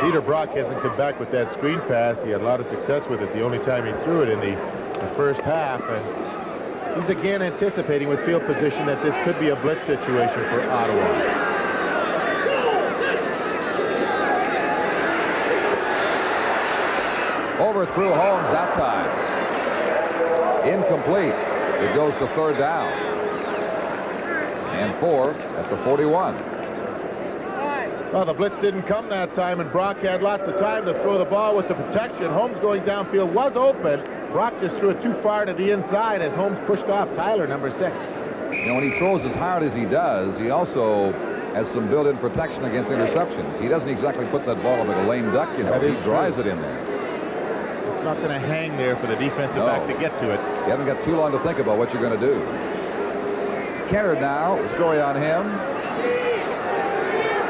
Peter Brock hasn't come back with that screen pass. He had a lot of success with it the only time he threw it in the first half. And he's again anticipating with field position that this could be a blitz situation for Ottawa. Overthrew Holmes that time. Incomplete. It goes to third down. And 4 at the 41. Well, the blitz didn't come that time, and Brock had lots of time to throw the ball with the protection. Holmes going downfield was open. Brock just threw it too far to the inside as Holmes pushed off Tyler, number 6. You know, when he throws as hard as he does, he also has some built-in protection against interceptions. He doesn't exactly put that ball like a lame duck, you know. He drives it in there. It's not going to hang there for the defensive back to get to it. You haven't got too long to think about what you're going to do. Kenner now, the story on him.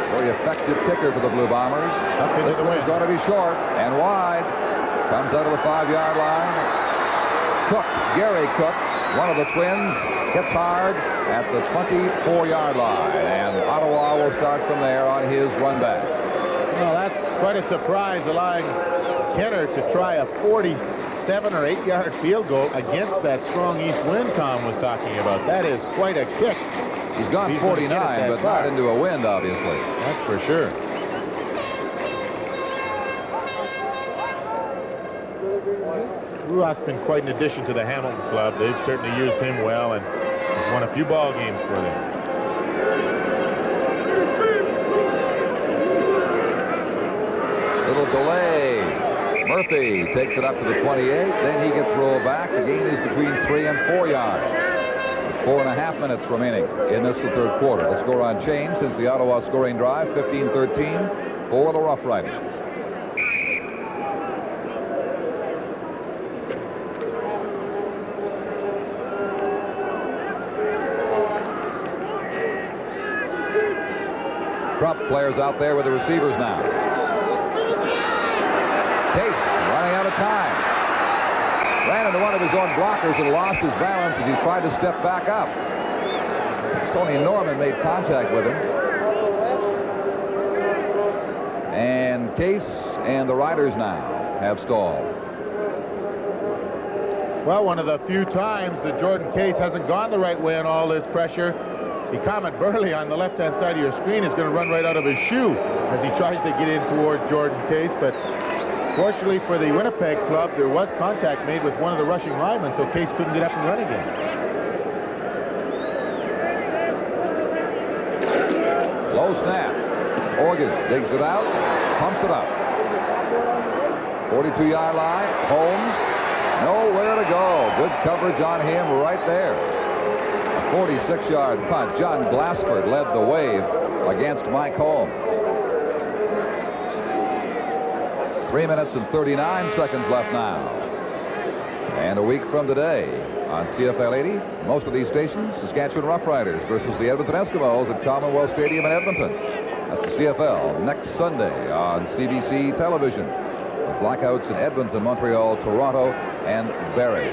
Very effective kicker for the Blue Bombers. Up into the wind. He's going to be short and wide. Comes out of the 5-yard line. Cook, Gary Cook, one of the twins, gets hard at the 24-yard line. And Ottawa will start from there on his run back. Well, that's quite a surprise, allowing Kenner to try a 47 or 8-yard field goal against that strong east wind Tom was talking about. That is quite a kick. He's gone 49, but not into a wind, obviously. That's for sure. Ruoff's been quite an addition to the Hamilton club. They've certainly used him well and has won a few ball games for them. Little delay. Murphy takes it up to the 28. Then he gets rolled back. The gain is between 3 and 4 yards. 4.5 minutes remaining in this the third quarter. The score unchanged since the Ottawa scoring drive, 15-13 for the Rough Riders. Trump players out there with the receivers now. Case running out of time. Ran into one of his own blockers and lost his balance as he tried to step back up. Tony Norman made contact with him. And Case and the Riders now have stalled. Well, one of the few times that Jordan Case hasn't gone the right way on all this pressure. Comet Burley on the left-hand side of your screen is going to run right out of his shoe as he tries to get in toward Jordan Case, but fortunately for the Winnipeg club, there was contact made with one of the rushing linemen, so Case couldn't get up and run again. Low snap. Organ digs it out, pumps it up. 42-yard line. Holmes, nowhere to go. Good coverage on him right there. A 46-yard punt. John Glassford led the wave against Mike Holmes. 3 minutes and 39 seconds left now. And a week from today on CFL 80, most of these stations, Saskatchewan Roughriders versus the Edmonton Eskimos at Commonwealth Stadium in Edmonton. That's the CFL next Sunday on CBC television. The blackouts in Edmonton, Montreal, Toronto, and Barrie.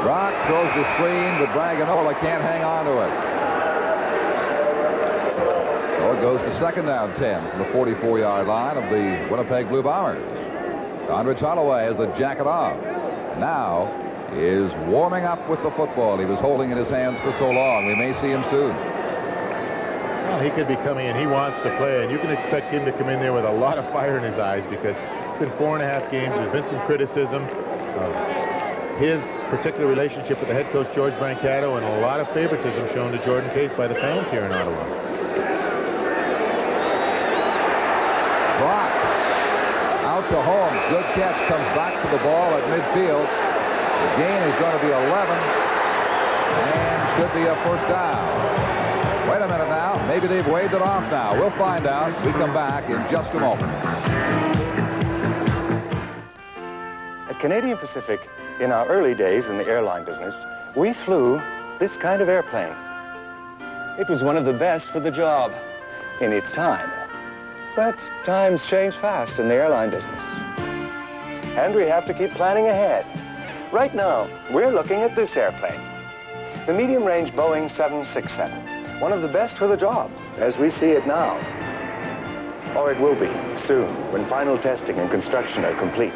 Brock throws the screen, but Braganola can't hang on to it. So it goes to second down 10 from the 44-yard line of the Winnipeg Blue Bombers. Condrich Holloway has the jacket off. Now is warming up with the football he was holding in his hands for so long. We may see him soon. Well, he could be coming in. He wants to play, and you can expect him to come in there with a lot of fire in his eyes because it's been 4.5 games. There's been some criticism of his particular relationship with the head coach, George Brancato, and a lot of favoritism shown to Jordan Case by the fans here in Ottawa. Brock out to Holmes. Good catch. Comes back to the ball at midfield. The gain is going to be 11 and should be a first down. Wait a minute now. Maybe they've waved it off now. We'll find out. We come back in just a moment. At Canadian Pacific, in our early days in the airline business, we flew this kind of airplane. It was one of the best for the job in its time. But times change fast in the airline business. And we have to keep planning ahead. Right now, we're looking at this airplane. the medium-range Boeing 767, one of the best for the job, as we see it now. Or it will be soon, when final testing and construction are complete.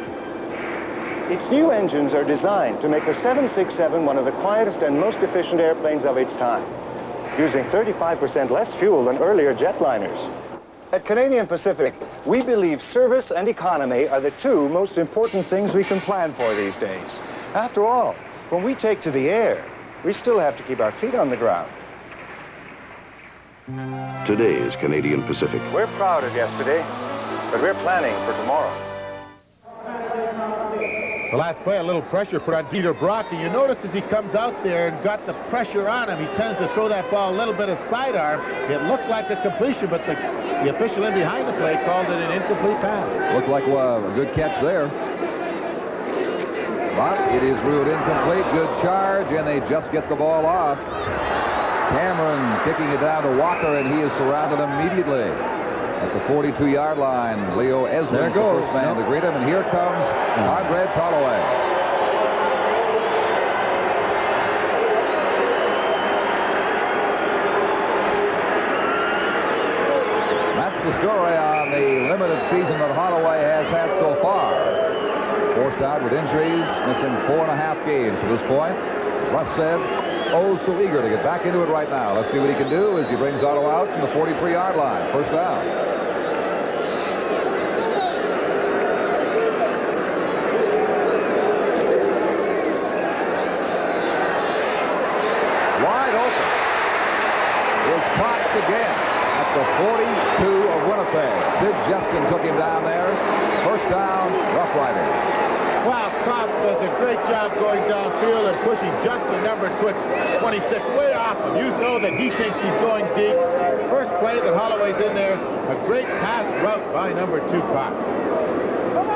Its new engines are designed to make the 767 one of the quietest and most efficient airplanes of its time, using 35% less fuel than earlier jetliners. At Canadian Pacific, we believe service and economy are the two most important things we can plan for these days. After all, when we take to the air, we still have to keep our feet on the ground. Today's Canadian Pacific. We're proud of yesterday, but we're planning for tomorrow. The last play, a little pressure put on Peter Brock, and you notice as he comes out there and got the pressure on him, he tends to throw that ball a little bit of sidearm. It looked like a completion, but the official in behind the play called it an incomplete pass. Looked like a good catch there. But it is ruled incomplete. Good charge, and they just get the ball off. Cameron kicking it down to Walker, and he is surrounded immediately. At the 42-yard line, Leo Esmond, the first man to greet him, and here comes Andres Holloway. That's the story on the limited season that Holloway has had so far. Forced out with injuries, missing 4.5 games to this point. Russ said, oh, so eager to get back into it right now. Let's see what he can do as he brings Ottawa out from the 43-yard line. First down. Again at the 42 of Winnipeg. Sid Justin took him down there. First down, Rough Riders. Wow, Cox does a great job going downfield and pushing Justin number 26 way off him. You know that he thinks he's going deep. First play that Holloway's in there. A great pass route by number 2 Cox.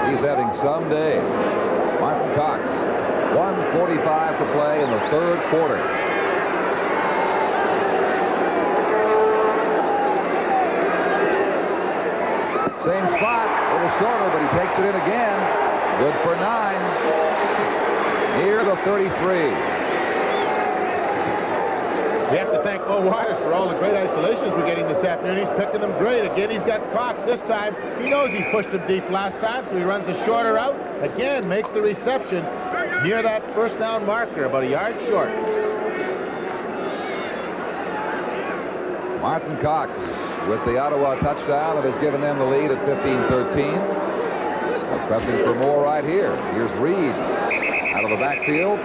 He's having some day. Martin Cox. 1:45 to play in the third quarter. Same spot, a little shorter, but he takes it in again. Good for 9. Near the 33. We have to thank Mo Waters for all the great isolations we're getting this afternoon. He's picking them great. Again, he's got Cox this time. He knows he's pushed him deep last time, so he runs a shorter out. Again, makes the reception near that first down marker, about a yard short. Martin Cox with the Ottawa touchdown that has given them the lead at 15-13. Pressing for more right here. Here's Reed out of the backfield,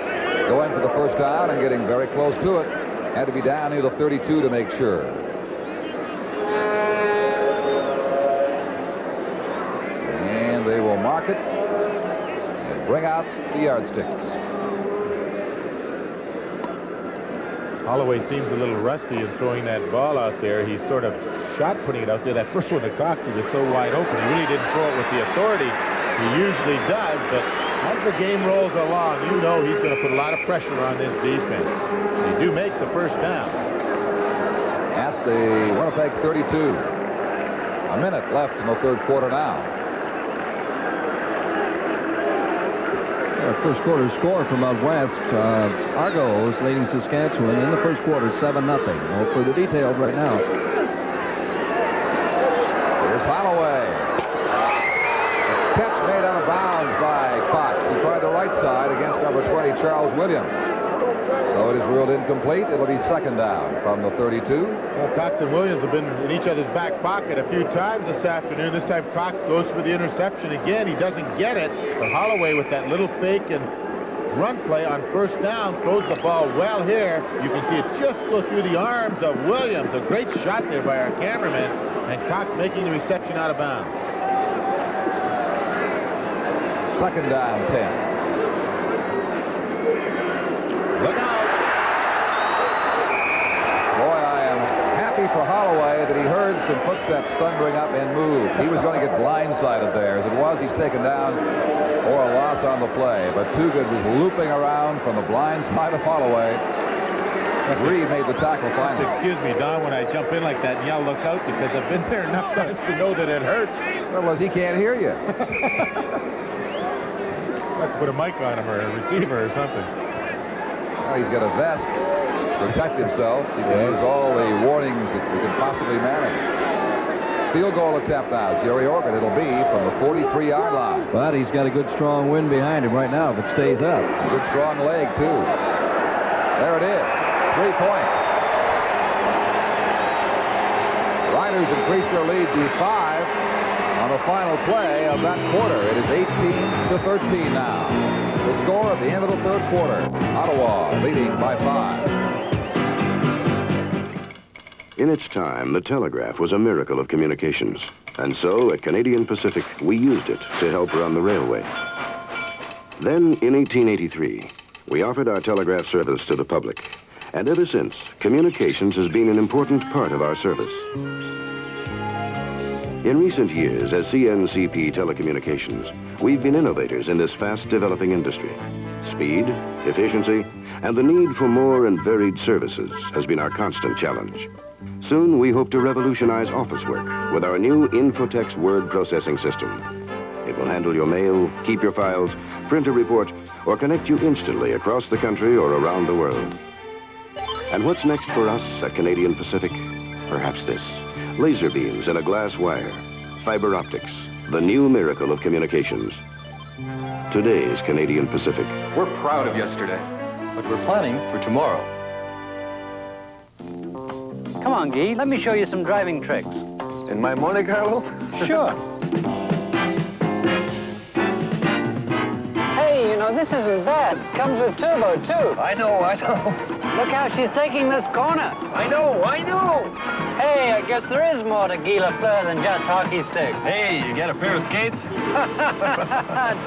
going for the first down and getting very close to it. Had to be down near the 32 to make sure. And they will mark it and bring out the yardsticks. Holloway seems a little rusty in throwing that ball out there. He's sort of shot putting it out there. That first one to Cox was just so wide open. He really didn't throw it with the authority he usually does, but as the game rolls along, you know he's going to put a lot of pressure on this defense. They do make the first down. At the Winnipeg 32. A minute left in the third quarter now. First quarter score from out west. Argos leading Saskatchewan in the first quarter, 7-0. Well, for the details right now. Here's Holloway. A catch made out of bounds by Cox. He tried the right side against number 20, Charles Williams. So it is ruled incomplete. It'll be second down from the 32. Well, Cox and Williams have been in each other's back pocket a few times this afternoon. This time Cox goes for the interception again. He doesn't get it, but Holloway with that little fake and run play on first down throws the ball well here. You can see it just go through the arms of Williams. A great shot there by our cameraman, and Cox making the reception out of bounds. Second down, 10. Look out. Boy, I am happy for Holloway that he heard some footsteps thundering up and moved. He was going to get blindsided there. As it was, he's taken down for a loss on the play. But Toogood was looping around from the blind side of Holloway. Reed made the tackle finally. Excuse me, Don, when I jump in like that and yell, look out, because I've been there enough times to know that it hurts. Well, he can't hear you. Let's put a mic on him or a receiver or something. Well, he's got a vest. protect himself. He can use all the warnings that we can possibly manage. Field goal attempt now, Jerry Organ. It'll be from the 43-yard line. But he's got a good strong wind behind him right now if it stays up. A good strong leg, too. There it is. 3 points. Riders increase their lead to 5 on the final play of that quarter. It is 18-13 now. The score at the end of the third quarter. Ottawa leading by 5. In its time, the telegraph was a miracle of communications. And so, at Canadian Pacific, we used it to help run the railway. Then, in 1883, we offered our telegraph service to the public. And ever since, communications has been an important part of our service. In recent years, as CNCP Telecommunications, we've been innovators in this fast-developing industry. Speed, efficiency, and the need for more and varied services has been our constant challenge. Soon, we hope to revolutionize office work with our new Infotex word processing system. It will handle your mail, keep your files, print a report, or connect you instantly across the country or around the world. And what's next for us at Canadian Pacific? Perhaps this. Laser beams and a glass wire. Fiber optics. The new miracle of communications. Today's Canadian Pacific. We're proud of yesterday, but we're planning for tomorrow. Come on, Guy. Let me show you some driving tricks. In my Monte Carlo? Sure. Hey, you know, this isn't bad. Comes with turbo, too. I know. Look how she's taking this corner. I know. Hey, I guess there is more to Guy Lafleur than just hockey sticks. Hey, you got a pair of skates?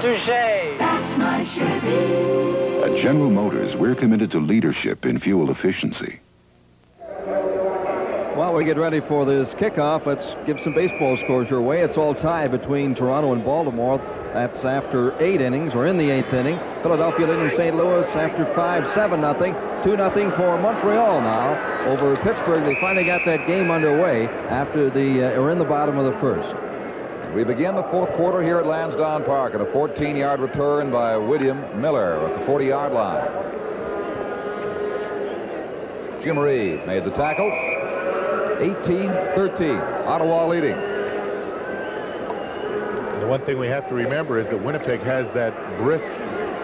Touché. That's my Chevy. At General Motors, we're committed to leadership in fuel efficiency. While we get ready for this kickoff, let's give some baseball scores your way. It's all tied between Toronto and Baltimore. That's after 8 innings, or in the 8th inning. Philadelphia leading St. Louis after 5, 7-0. 2-0 for Montreal now over Pittsburgh. They finally got that game underway after or in the bottom of the first. We begin the fourth quarter here at Lansdowne Park, and a 14-yard return by William Miller at the 40-yard line. Jim Reed made the tackle. 18-13, Ottawa leading. The one thing we have to remember is that Winnipeg has that brisk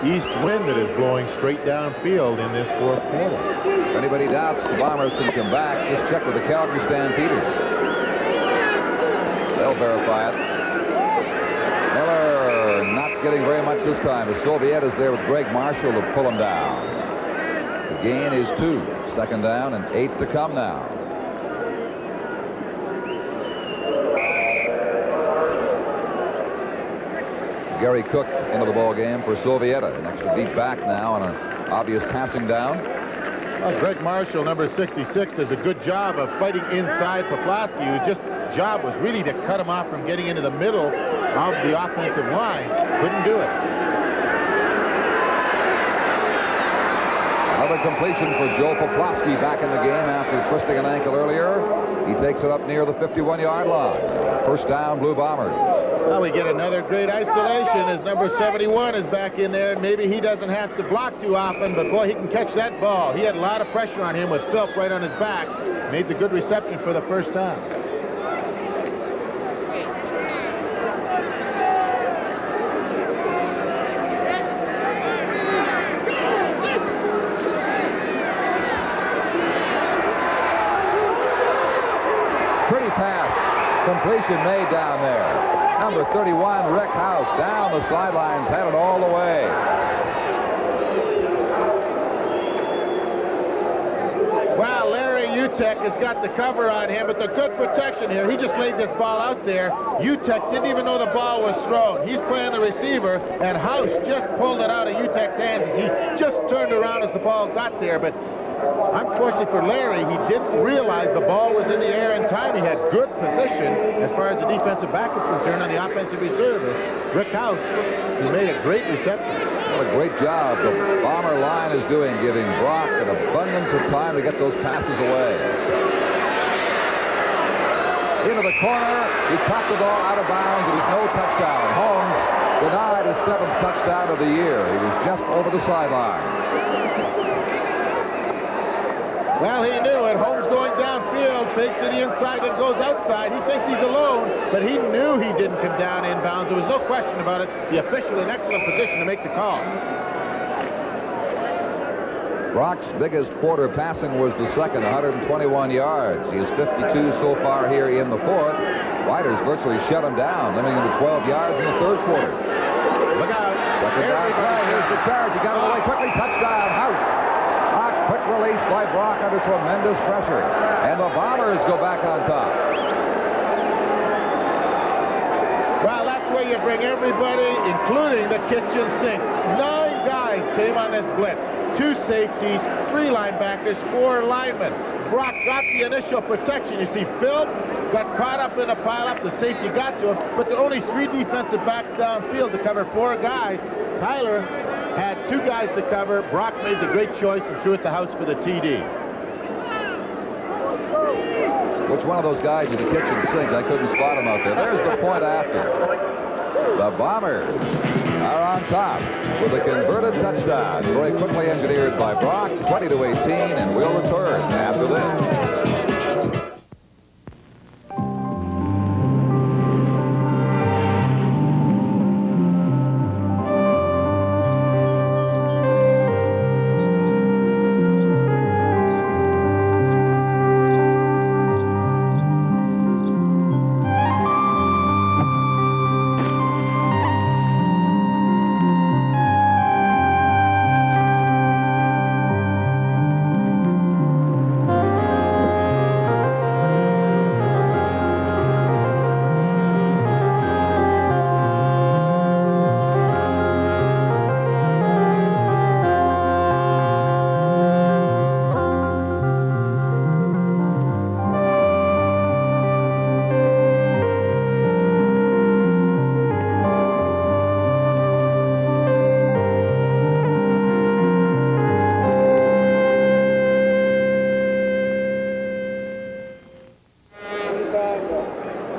east wind that is blowing straight downfield in this fourth quarter. If anybody doubts the Bombers can come back, just check with the Calgary Stampeders. They'll verify it. Miller not getting very much this time. The Soviet is there with Greg Marshall to pull him down. The gain is 2. Second down and 8 to come now. Gary Cook into the ball game for Sovieta. An extra beat back now on an obvious passing down. Well, Greg Marshall, number 66, does a good job of fighting inside Poplawski, whose job was really to cut him off from getting into the middle of the offensive line. Couldn't do it. Another completion for Joe Poplawski back in the game after twisting an ankle earlier. He takes it up near the 51-yard line. First down, Blue Bombers. Well, we get another great isolation as number 71 is back in there. Maybe he doesn't have to block too often, but boy, he can catch that ball. He had a lot of pressure on him with Philp right on his back. Made the good reception for the first down. Pretty pass. Completion made down there. Number 31, Rick House, down the sidelines, had it all the way. Well, Larry Utek has got the cover on him, but the good protection here. He just laid this ball out there. Utek didn't even know the ball was thrown. He's playing the receiver, and House just pulled it out of Utek's hands as he just turned around as the ball got there. But unfortunately for Larry, he didn't realize the ball was in the air in time. He had good position as far as the defensive back is concerned on the offensive receiver. Rick House, he made a great reception. What a great job the Bomber line is doing, giving Brock an abundance of time to get those passes away. Into the corner, he caught the ball out of bounds. It was no touchdown. Holmes denied his 7th touchdown of the year. He was just over the sideline. Well, he knew it. Holmes going downfield, fakes to the inside and goes outside. He thinks he's alone, but he knew he didn't come down inbounds. There was no question about it. The official in excellent position to make the call. Brock's biggest quarter passing was the second, 121 yards. He is 52 so far here in the fourth. Riders virtually shut him down, limiting him to 12 yards in the third quarter. Look out. Second down play. Here's the charge. He got it away quickly. Touchdown. House. Quick release by Brock under tremendous pressure. And the Bombers go back on top. Well, that's where you bring everybody, including the kitchen sink. 9 guys came on this blitz. 2 safeties, 3 linebackers, 4 linemen. Brock got the initial protection. You see, Phil got caught up in a pileup. The safety got to him, but there are only 3 defensive backs downfield to cover 4 guys. Tyler had 2 guys to cover. Brock made the great choice and threw it to House for the TD. Which one of those guys is the kitchen sink? I couldn't spot him out there. There's the point after. The Bombers are on top with a converted touchdown. Very quickly engineered by Brock, 20-18, and we'll return after this.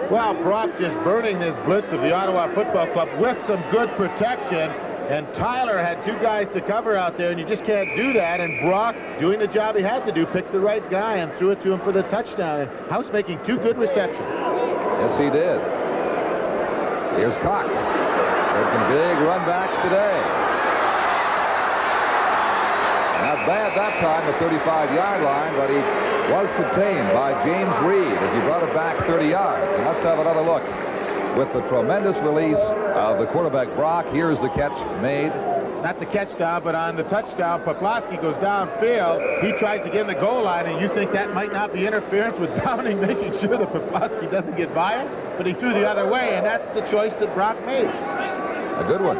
Well, Brock just burning this blitz of the Ottawa Football Club with some good protection. And Tyler had 2 guys to cover out there, and you just can't do that. And Brock, doing the job he had to do, picked the right guy and threw it to him for the touchdown. And House making 2 good receptions. Yes, he did. Here's Cox. Had some big run backs today. Not bad that time, the 35-yard line, but he was contained by James Reed as he brought it back 30 yards. And let's have another look. With the tremendous release of the quarterback Brock, here's the catch made. Not the catch down, but on the touchdown, Poplawski goes downfield. He tries to get in the goal line, and you think that might not be interference with Downing, making sure that Poplawski doesn't get by him, but he threw the other way, and that's the choice that Brock made. A good one.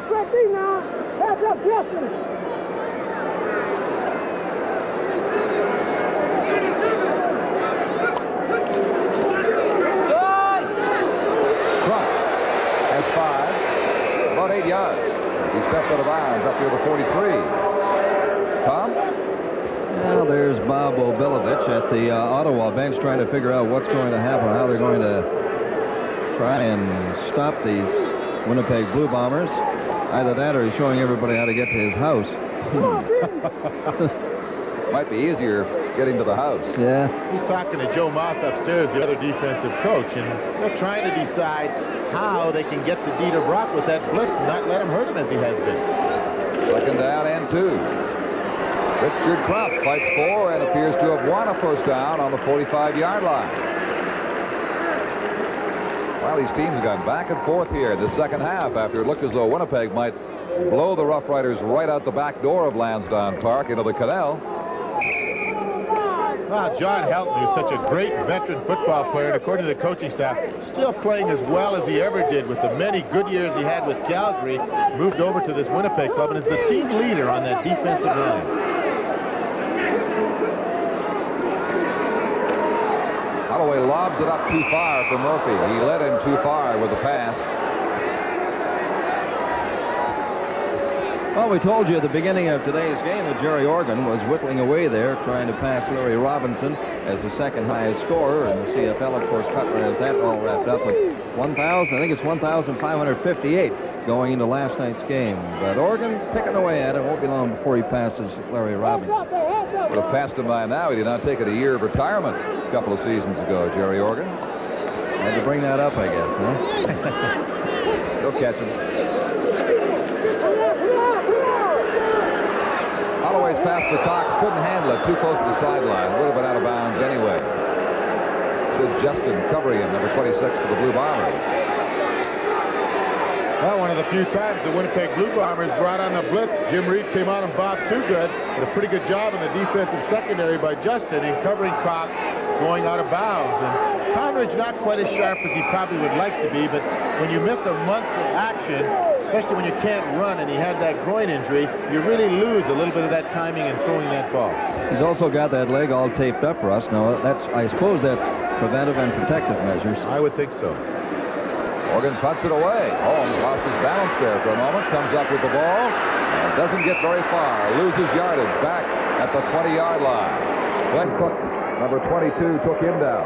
About 8 yards. He stepped out of bounds up here to 43. Tom? Well, there's Bob Obilovich at the Ottawa bench trying to figure out what's going to happen, how they're going to try and stop these Winnipeg Blue Bombers. Either that or he's showing everybody how to get to his house. Might be easier getting to the house. Yeah. He's talking to Joe Moss upstairs, the other defensive coach, and they're trying to decide how they can get to Dieter Brock with that blitz and not let him hurt him as he has been. Second down and 2. Richard Krupp fights for and appears to have won a first down on the 45-yard line. Well, these teams have gone back and forth here in the second half after it looked as though Winnipeg might blow the Rough Riders right out the back door of Lansdowne Park into the canal. Well, John Helton, who's such a great veteran football player, and according to the coaching staff, still playing as well as he ever did with the many good years he had with Calgary, moved over to this Winnipeg club and is the team leader on that defensive line. Holloway lobs it up too far for Murphy. He led him too far with the pass. Well, we told you at the beginning of today's game that Jerry Organ was whittling away there, trying to pass Larry Robinson as the second highest scorer in the CFL. Of course, Cutler has that all wrapped up with 1,000. I think it's 1,558 going into last night's game. But Organ picking away at it. Won't be long before he passes Larry Robinson. Would have passed him by now. He did not take it a year of retirement a couple of seasons ago, Jerry Organ. Had to bring that up, I guess, huh? He'll catch him. Holloway's pass to Cox. Couldn't handle it. Too close to the sideline. Would have been out of bounds anyway. Sid Justin covering him, number 26 for the Blue Bombers. Well, one of the few times the Winnipeg Blue Bombers brought on a blitz. Jim Reed came on and bobbed too good. Did a pretty good job in the defensive secondary by Justin in covering Cox going out of bounds. And Conrad's not quite as sharp as he probably would like to be, but when you miss a month of action, especially when you can't run and he had that groin injury, you really lose a little bit of that timing in throwing that ball. He's also got that leg all taped up, Russ. Now, I suppose that's preventive and protective measures. I would think so. Organ punts it away. Holmes lost his balance there for a moment. Comes up with the ball and doesn't get very far. Loses yardage back at the 20-yard line. Glenn Cook, number 22, took him down.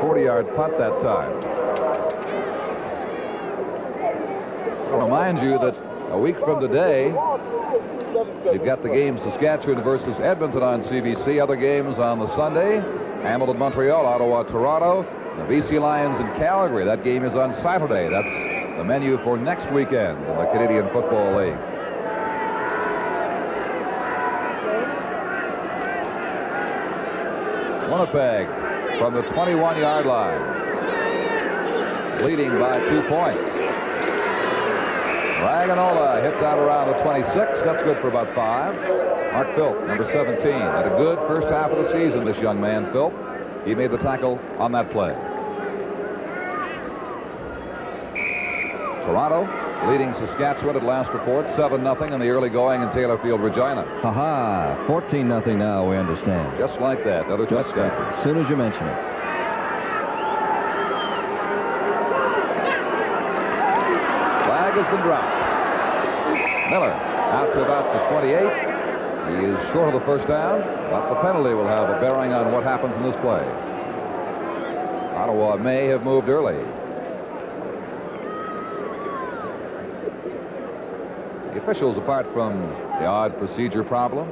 40-yard punt that time. I'll remind you that a week from today, you've got the game Saskatchewan versus Edmonton on CBC. Other games on the Sunday, Hamilton, Montreal, Ottawa, Toronto, the BC Lions in Calgary. That game is on Saturday. That's the menu for next weekend in the Canadian Football League. Winnipeg from the 21-yard line, leading by 2 points. Raganola hits out around the 26. That's good for about 5. Mark Philp, number 17, had a good first half of the season, this young man, Philp. He made the tackle on that play. Toronto leading Saskatchewan at last report 7-0 in the early going in Taylor Field, Regina. Ha-ha, 14-0 now, we understand. Just like that, another touchdown. As soon as you mention it. Flag has been dropped. Miller out to about the 28. He is short of the first down, but the penalty will have a bearing on what happens in this play. Ottawa may have moved early. The officials, apart from the odd procedure problem,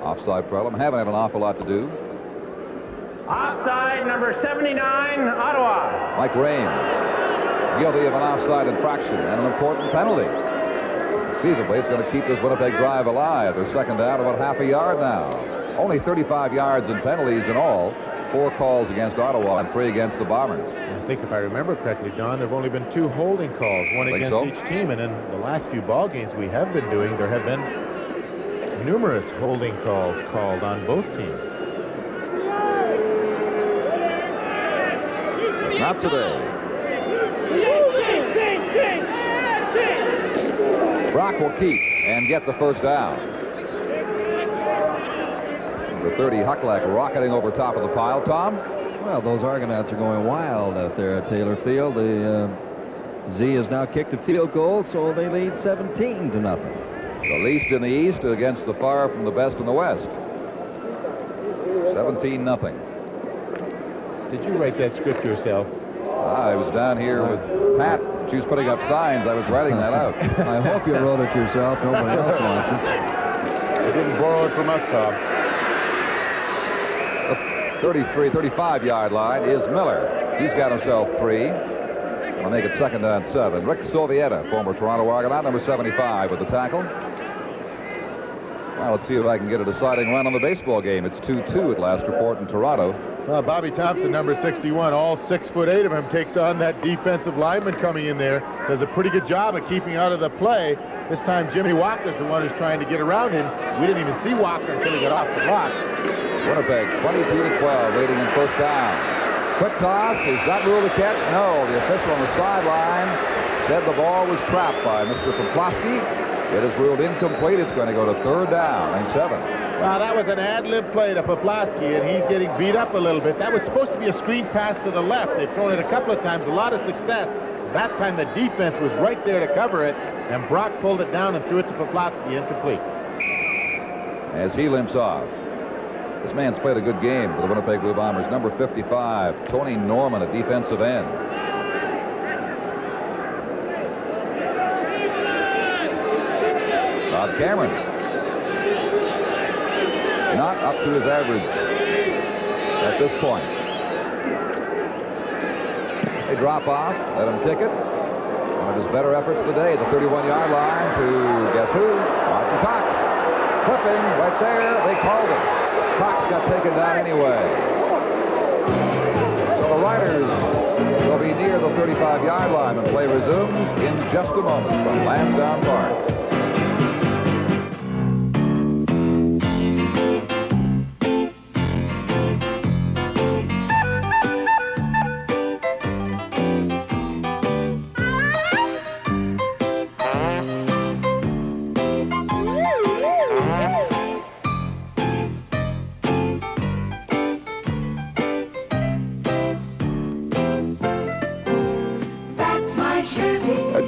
offside problem, haven't had an awful lot to do. Offside number 79, Ottawa. Mike Raines, guilty of an offside infraction and an important penalty. Conceivably, it's going to keep this Winnipeg drive alive. They're second down about half a yard now. Only 35 yards in penalties in all. 4 calls against Ottawa and 3 against the Bombers. I think if I remember correctly, Don, there have only been 2 holding calls, one against each team. And in the last few ball games we have been doing, there have been numerous holding calls called on both teams. But not today. Brock will keep and get the first down. Number 30, Hucklack, rocketing over top of the pile. Tom? Well, those Argonauts are going wild out there at Taylor Field. The Z has now kicked a field goal, so they lead 17-0. The least in the East against the far from the best in the West. 17-0. Did you write that script yourself? I was down here with Pat. She was putting up signs. I was writing that out. I hope you wrote it yourself. Nobody else wants it. You didn't borrow it from us, Tom. The 35-yard line is Miller. He's got himself 3. I'll make it second down 7. Rick Sovieta, former Toronto Argonaut, number 75 with the tackle. Well, let's see if I can get a deciding run on the baseball game. It's 2-2 at last report in Toronto. Well, Bobby Thompson, number 61, all 6'8" of him, takes on that defensive lineman coming in there. Does a pretty good job of keeping out of the play. This time, Jimmy Walker's the one who's trying to get around him. We didn't even see Walker until he got off the block. Winnipeg, 22-12, leading in first down. Quick toss. Is that ruled a catch? No. The official on the sideline said the ball was trapped by Mr. Poplawski. It is ruled incomplete. It's going to go to third down and 7. Well, that was an ad-lib play to Poplawski, and he's getting beat up a little bit. That was supposed to be a screen pass to the left. They've thrown it a couple of times, a lot of success. That time the defense was right there to cover it, and Brock pulled it down and threw it to Poplawski, incomplete. As he limps off. This man's played a good game for the Winnipeg Blue Bombers. Number 55, Tony Norman, a defensive end. Bob Cameron. Not up to his average at this point. They drop off, let him tick it. One of his better efforts of the day, the 31-yard line to guess who? Martin Cox. Clipping right there. They called it. Cox got taken down anyway. So the Riders will be near the 35-yard line when play resumes in just a moment from Lansdowne Park.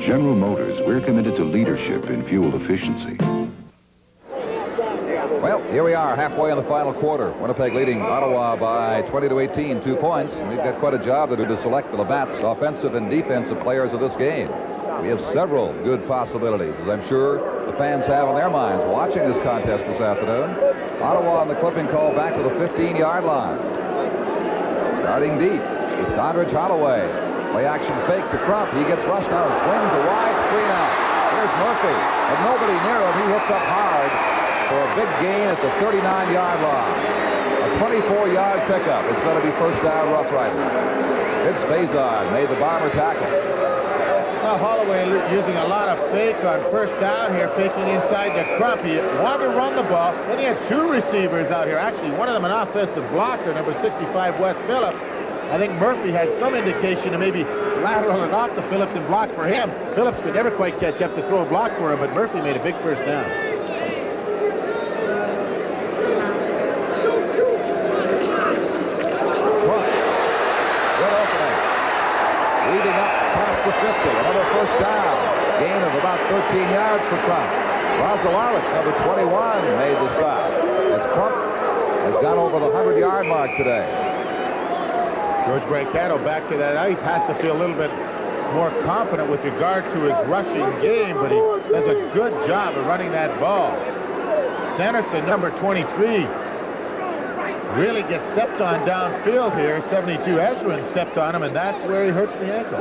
General Motors, we're committed to leadership in fuel efficiency. Well, here we are, halfway in the final quarter. Winnipeg leading Ottawa by 20-18, 2 points. And we've got quite a job to do to select the Labatt's offensive and defensive players of this game. We have several good possibilities, as I'm sure the fans have on their minds watching this contest this afternoon. Ottawa on the clipping call back to the 15-yard line. Starting deep, it's Dondridge Holloway. Play action fake to Crump. He gets rushed out, swings a wide screen out. Here's Murphy, and nobody near him. He hits up hard for a big gain at the 39-yard line. A 24-yard pickup. It's going to be first down, Rough Rider. Vince Faison made the Bomber tackle. Now Holloway using a lot of fake on first down here, faking inside to Crump. He wanted to run the ball. Then he had 2 receivers out here. Actually, one of them an offensive blocker, number 65, Wes Phillips. I think Murphy had some indication to maybe lateral it off to Phillips and block for him. Phillips could never quite catch up to throw a block for him, but Murphy made a big first down. Good opening. Leading up past the 50. Another first down. Gain of about 13 yards for Crump. Rozalowicz, number 21, made the stop. As Crump has gone over the 100-yard mark today. George Brancato back to that ice has to feel a little bit more confident with regard to his rushing game, but he does a good job of running that ball. Stennerson, number 23, really gets stepped on downfield here. 72 Ezrin stepped on him, and that's where he hurts the ankle.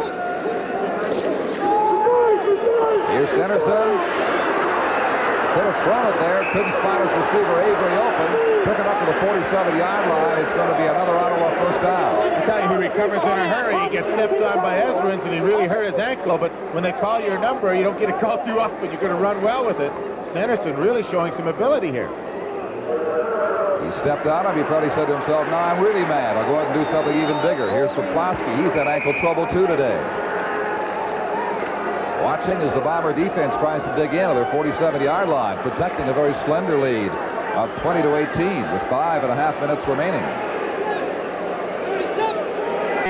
Here's Stennerson. Could have thrown it there. Couldn't spot his receiver, Avery, open. Took it up to the 47-yard line. It's going to be another Ottawa first down. I tell you, he recovers in a hurry. He gets stepped on by Ezrins, and he really hurt his ankle. But when they call your number, you don't get a call too often. You're going to run well with it. Stennerson really showing some ability here. He stepped on him. He probably said to himself, "No, I'm really mad. I'll go ahead and do something even bigger." Here's Poplawski. He's had ankle trouble, too, today. Watching as the Bomber defense tries to dig in at their 47-yard line, protecting a very slender lead of 20-18 with 5.5 minutes remaining.